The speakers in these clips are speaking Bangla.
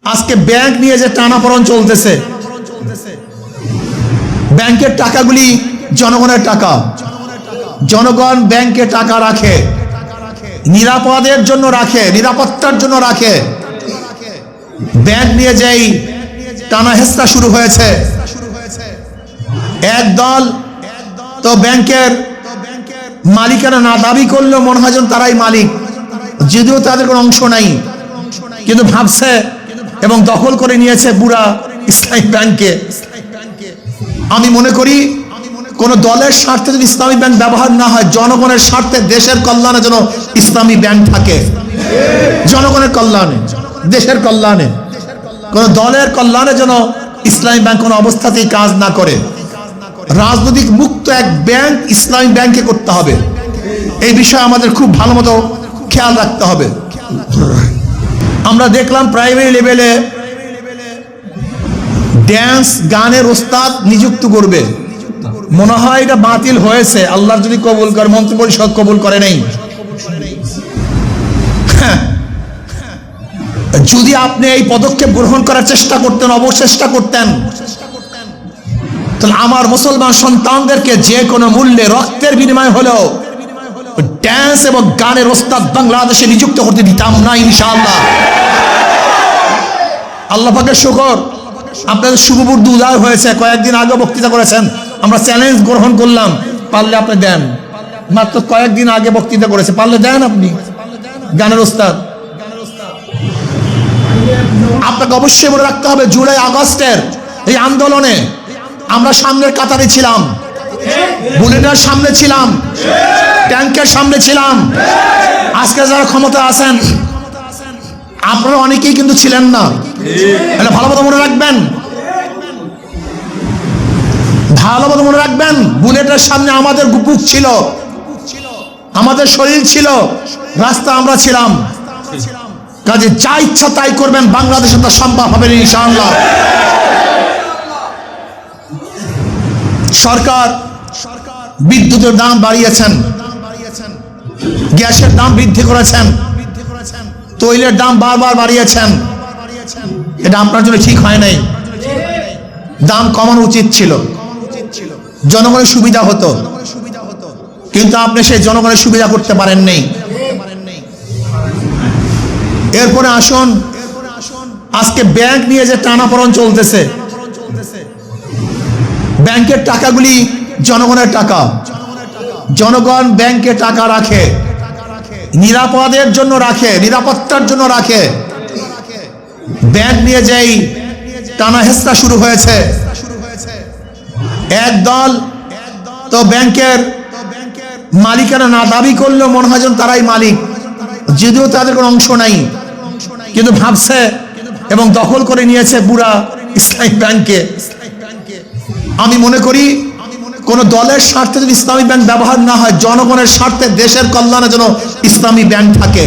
আজকে ব্যাংক নিয়ে যে টানাপোড়েন চলতেছে, ব্যাংকের টাকাগুলি জনগণের টাকা, জনগণ ব্যাংকে টাকা রাখে, নিরাপদের জন্য রাখে, নিরাপত্তার জন্য রাখে। ব্যাংক নিয়ে যেই টানা হেঁচড়া শুরু হয়েছে, এক দল তো ব্যাংকের মালিকেরা না দাবি করলেও মনে হয় যেন তারাই মালিক, যদিও তাদের কোনো অংশ নাই, কিন্তু ভাবছে এবং দখল করে নিয়েছে পুরা ইসলামী ব্যাংকে। আমি মনে করি কোন দলের স্বার্থে যদি ইসলামী ব্যাংক ব্যবহার না হয়, জনগণের স্বার্থে, দেশের কল্যাণে যেন ইসলামী ব্যাংক থাকে। জনগণের কল্যাণে, দেশের কল্যাণে, কোন দলের কল্যাণে যেন ইসলামী ব্যাংক কোনো অবস্থাতেই কাজ না করে। রাজনৈতিক মুক্ত এক ব্যাংক ইসলামী ব্যাংকে করতে হবে, এই বিষয়ে আমাদের খুব ভালো মতো খেয়াল রাখতে হবে। আমরা দেখলাম প্রাইমারি লেভেলে ড্যান্স গানের ওস্তাদ নিযুক্ত করবে, মনে হয় এটা বাতিল হয়েছে, আল্লাহ যদি কবুল করে, মন্ত্রিপরিষদ কবুল করে নাই। যদি আপনি এই পদক্ষেপ গ্রহণ করার চেষ্টা করতেন, অবচেষ্টা করতেন, তাহলে আমার মুসলমান সন্তানদেরকে যে কোনো মূল্যে রক্তের বিনিময় হলেও ড্যান্স এবং গানের ওস্তাদ বাংলাদেশে নিযুক্ত করতে দিতাম না ইনশাআল্লাহ। আল্লাহ পাকের শুকর, আপনাদের শুভবুদ্ধি উদয় হয়েছে, কয়েকদিন আগে বক্তৃতা করেছেন, আমরা চ্যালেঞ্জ গ্রহণ করলাম, পারলে আপনি দেন। মাত্র কয়েকদিন আগে বক্তৃতা করেছে, পারলে দেন আপনি গানের ওস্তাদ। আপনাকে অবশ্যই মনে রাখতে হবে, জুলাই আগস্টের এই আন্দোলনে আমরা সামনের কাতারে ছিলাম, বুলেটের সামনে ছিলাম, ট্যাঙ্কের সামনে ছিলাম। আজকে যারা ক্ষমতা আছেন আপনারা অনেকেই কিন্তু ছিলেন না, এটা ভালো মতো মনে রাখবেন, ভালো মতো মনে রাখবেন। বুলেটের সামনে আমাদের বুক ছিল, আমাদের শরীর ছিল, রাস্তা আমরা ছিলাম। কাজে যা ইচ্ছা তাই করবেন, বাংলাদেশে তা সম্ভব হবে না ইনশাআল্লাহ। সরকার বিদ্যুতের দাম বাড়িয়েছেন, গ্যাসের দাম বৃদ্ধি করেছেন, তৈলের দাম বারবার বাড়িয়েছেন। এটা আপনার জন্য ঠিক হয় নাই, দাম কমানো উচিত ছিল, জনগণের সুবিধা হতো, কিন্তু আপনি সেই জনগণের সুবিধা করতে পারেন নাই। এরপরে আসুন, আজকে ব্যাংক নিয়ে যে টানাপোড়েন চলতেছে, ব্যাংকের টাকাগুলি জনগণের টাকা, জনগণ ব্যাংকে টাকা রাখে, নিরাপদের জন্য রাখে, নিরাপত্তার জন্য রাখে। ব্যাংক নিয়ে যেই টানা হেঁচড়া শুরু হয়েছে, এক দল তো ব্যাংকের মালিকেরা না দাবি করলেও মনে হয় যেন তারাই মালিক, যদিও তাদের কোনো অংশ নাই, কিন্তু ভাবছে এবং দখল করে নিয়েছে পুরা ইসলামী ব্যাংকে। আমি মনে করি কোন দলের স্বার্থে যদি ইসলামী ব্যাংক ব্যবহার না হয়, জনগণের স্বার্থে, দেশের কল্যাণে যেন ইসলামী ব্যাংক থাকে।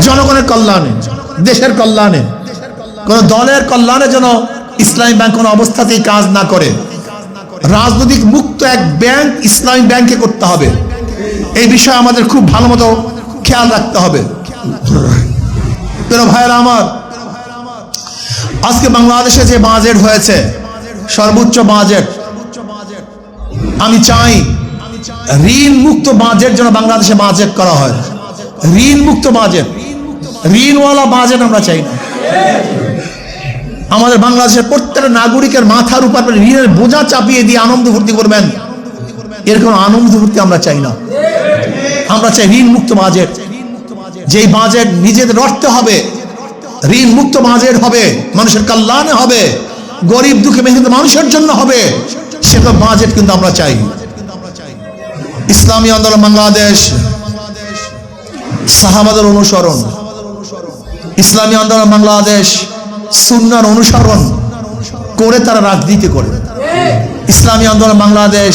জনগণের কল্যাণে, দেশের কল্যাণে, কোন দলের কল্যাণে যেন ইসলামী ব্যাংক কোনো অবস্থাতেই কাজ না করে। রাজনৈতিক মুক্ত এক ব্যাংক ইসলামী ব্যাংকে করতে হবে, এই বিষয়ে আমাদের খুব ভালো মতো খেয়াল রাখতে হবে। প্রিয় ভাইয়েরা আমার, আজকে বাংলাদেশে যে বাজেট হয়েছে, সর্বোচ্চ বাজেট, আমি চাই ঋণ মুক্ত বাজেট যেন বাংলাদেশে বাজেট করা হয়। ঋণ মুক্ত বাজেট, ঋণওয়ালা বাজেট আমরা চাই না। আমাদের বাংলাদেশের প্রত্যেকটা নাগরিকের মাথার উপর ঋণের বোঝা চাপিয়ে দিয়ে আনন্দ ফুর্তি করবেন, এরকম আনন্দ ফুর্তি আমরা চাই না। আমরা চাই ঋণ মুক্ত বাজেট, যেই বাজেট নিজেদের অর্থে হবে, ঋণ মুক্ত বাজেট হবে, মানুষের কল্যাণে হবে, গরিব দুঃখী মেহনত মানুষের জন্য হবে, সেটা বাজেট কিন্তু আমরা চাই। ইসলামী আন্দোলন বাংলাদেশ সাহাবাদের অনুসরণ, ইসলামী আন্দোলন বাংলাদেশ সুন্নাহর অনুসরণ করে তারা রাজনীতি করে। ইসলামী আন্দোলন বাংলাদেশ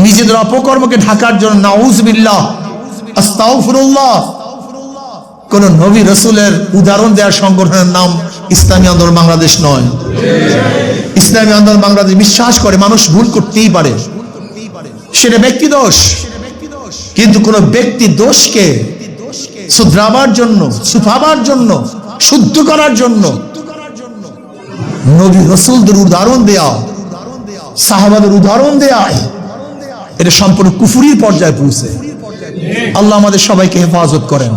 নিজেদের অপকর্মকে ঢাকার জন্য নাউজুবিল্লাহ, আস্তাগফিরুল্লাহ, কোন নবী রাসূলের উদাহরণ দেওয়ার সংগঠনের নাম ইসলামী আন্দোলন বাংলাদেশ নয়। ইসলামী আন্দোলন বাংলাদেশ বিশ্বাস করে মানুষ ভুল করতেই পারে, সেটা ব্যক্তি দোষ, কিন্তু কোন ব্যক্তি দোষকে শুধরাবার জন্য, সুফাবার জন্য শুদ্ধ করার জন্য নবী রাসূলদের উদাহরণ দেয়া, সাহাবাদের উদাহরণ দেয়া, এটা সম্পূর্ণ কুফরির পর্যায়ে পৌঁছে। আল্লাহ আমাদের সবাইকে হেফাজত করেন।